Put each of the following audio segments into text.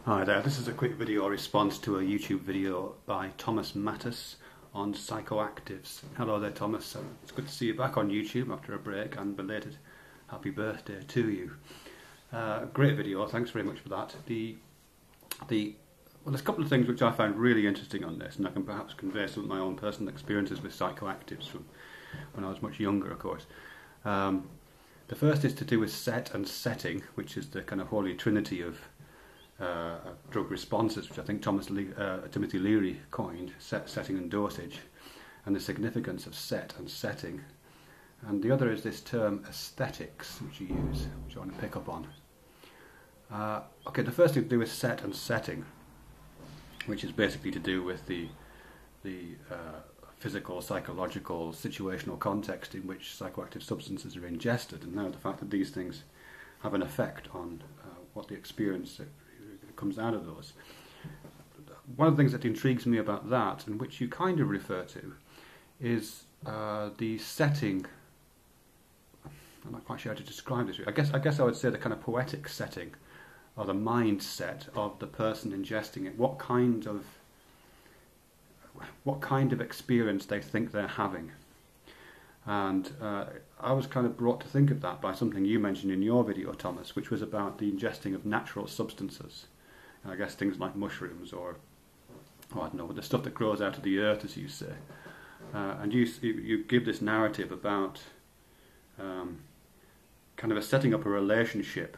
Hi there, this is a quick video response to a YouTube video by thomasmat on Psychoactives. Hello there Thomas, it's good to see you back on YouTube after a break, and belated happy birthday to you. Great video, thanks very much for that. Well, there's a couple of things which I found really interesting on this, and I can perhaps convey some of my own personal experiences with psychoactives from when I was much younger, of course. The first is to do with set and setting, which is the kind of holy trinity of drug responses, which I think Timothy Leary coined, setting and dosage, and the significance of set and setting. And the other is this term aesthetics, which you use, which I want to pick up on. Okay, the first thing to do with set and setting, which is basically to do with the physical, psychological, situational context in which psychoactive substances are ingested, and now the fact that these things have an effect on what the experience comes out of those. One of the things that intrigues me about that, and which you kind of refer to, is the setting. I'm not quite sure how to describe this. I guess I would say the kind of poetic setting, or the mindset of the person ingesting it. What kind of experience they think they're having. And I was kind of brought to think of that by something you mentioned in your video, Thomas, which was about the ingesting of natural substances. I guess things like mushrooms, or I don't know, the stuff that grows out of the earth, as you say. And you give this narrative about kind of setting up a relationship,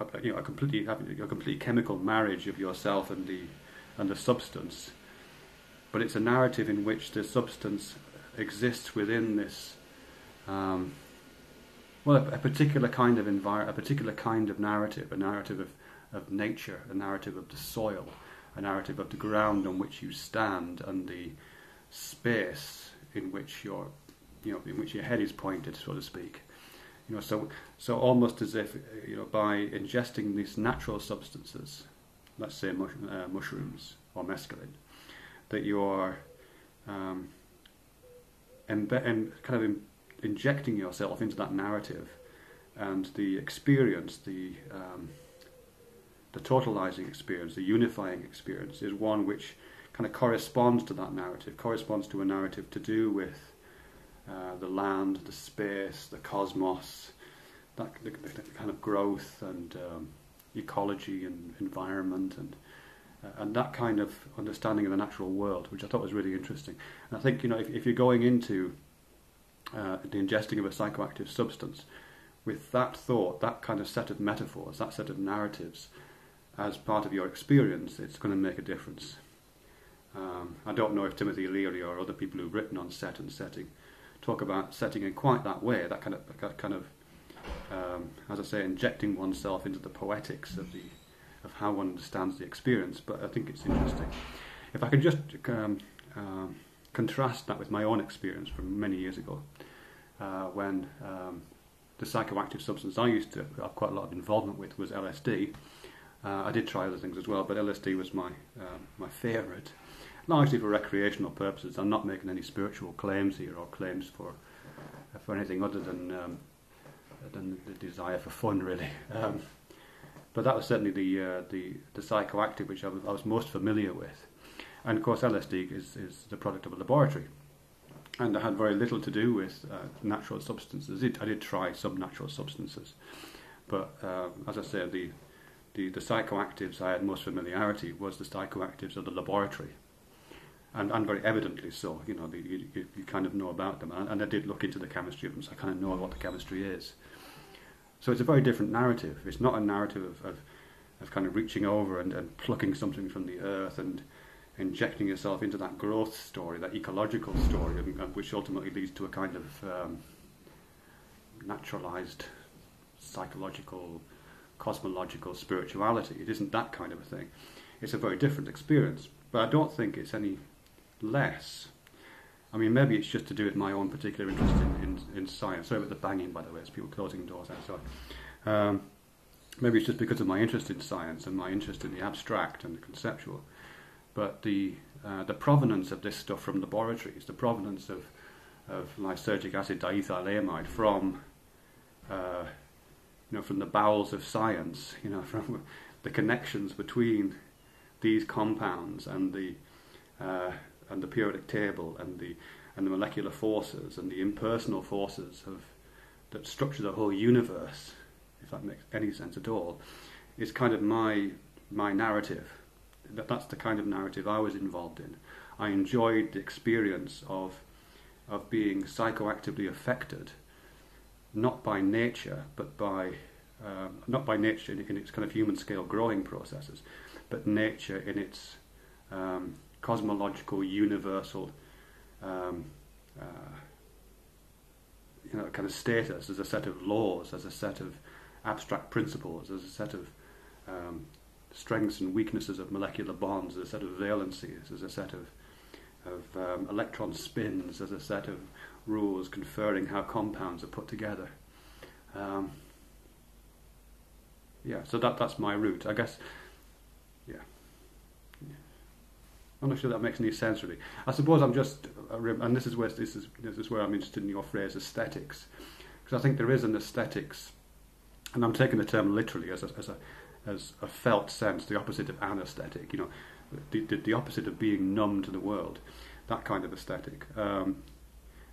a complete chemical marriage of yourself and the substance. But it's a narrative in which the substance exists within this, a particular kind of a particular kind of narrative, a narrative of nature, a narrative of the soil, a narrative of the ground on which you stand, and the space in which your head is pointed, so to speak. So almost as if, by ingesting these natural substances, let's say mushrooms or mescaline, that you're injecting yourself into that narrative, and the experience, the totalizing experience, the unifying experience, is one which kind of corresponds to that narrative, corresponds to a narrative to do with the land, the space, the cosmos, the kind of growth and ecology and environment, and that kind of understanding of the natural world, which I thought was really interesting. And I think, if you're going into the ingesting of a psychoactive substance with that thought, that kind of set of metaphors, that set of narratives, as part of your experience, it's going to make a difference. I don't know if Timothy Leary or other people who've written on set and setting talk about setting in quite that way, that kind of as I say, injecting oneself into the poetics of how one understands the experience. But I think it's interesting. If I could just contrast that with my own experience from many years ago, when the psychoactive substance I used to have quite a lot of involvement with was LSD. I did try other things as well, but LSD was my favourite, largely for recreational purposes. I'm not making any spiritual claims here, or claims for anything other than the desire for fun, really. But that was certainly the psychoactive which I was most familiar with. And of course LSD is the product of a laboratory, and I had very little to do with natural substances. I did try some natural substances, but as I say, the psychoactives I had most familiarity was the psychoactives of the laboratory, and very evidently so. You kind of know about them, and I did look into the chemistry of them, so I kind of know what the chemistry is. So it's a very different narrative. It's not a narrative of kind of reaching over and plucking something from the earth and injecting yourself into that growth story, that ecological story, which ultimately leads to a kind of naturalized psychological, cosmological spirituality. It isn't that kind of a thing. It's a very different experience, but I don't think it's any less. I mean, maybe it's just to do with my own particular interest in science. Sorry about the banging, by the way, it's people closing doors outside. Maybe it's just because of my interest in science and my interest in the abstract and the conceptual. But the provenance of this stuff from laboratories, the provenance of lysergic acid diethylamide from from the bowels of science, from connections between these compounds and the periodic table and the molecular forces and the impersonal forces that structure the whole universe, if that makes any sense at all, is kind of my narrative. That's the kind of narrative I was involved in. I enjoyed the experience of being psychoactively affected, not by nature, but by not by nature in its kind of human scale growing processes, but nature in its cosmological, universal, kind of status, as a set of laws, as a set of abstract principles, as a set of strengths and weaknesses of molecular bonds, as a set of valencies, as a set of electron spins, as a set of rules conferring how compounds are put together. So that's my route, I guess. I'm not sure that makes any sense, really. I suppose I'm just, and this is where I'm interested in your phrase aesthetics, because I think there is an aesthetics, and I'm taking the term literally as a felt sense, the opposite of anesthetic. The opposite of being numb to the world, that kind of aesthetic. I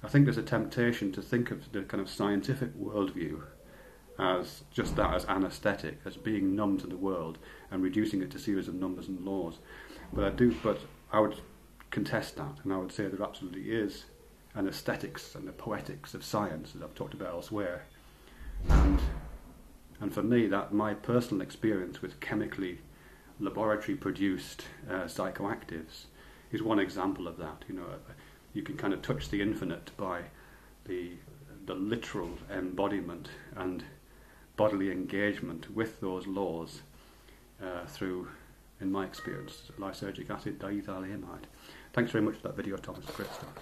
think there's a temptation to think of the kind of scientific worldview as just that, as anesthetic, as being numb to the world and reducing it to a series of numbers and laws. But I would contest that, and I would say there absolutely is an aesthetics and the poetics of science, as I've talked about elsewhere. And for me, that my personal experience with chemically laboratory-produced psychoactives is one example of that. You can kind of touch the infinite by the literal embodiment and bodily engagement with those laws through, in my experience, lysergic acid diethylamide. Thanks very much for that video, Thomas. Great stuff.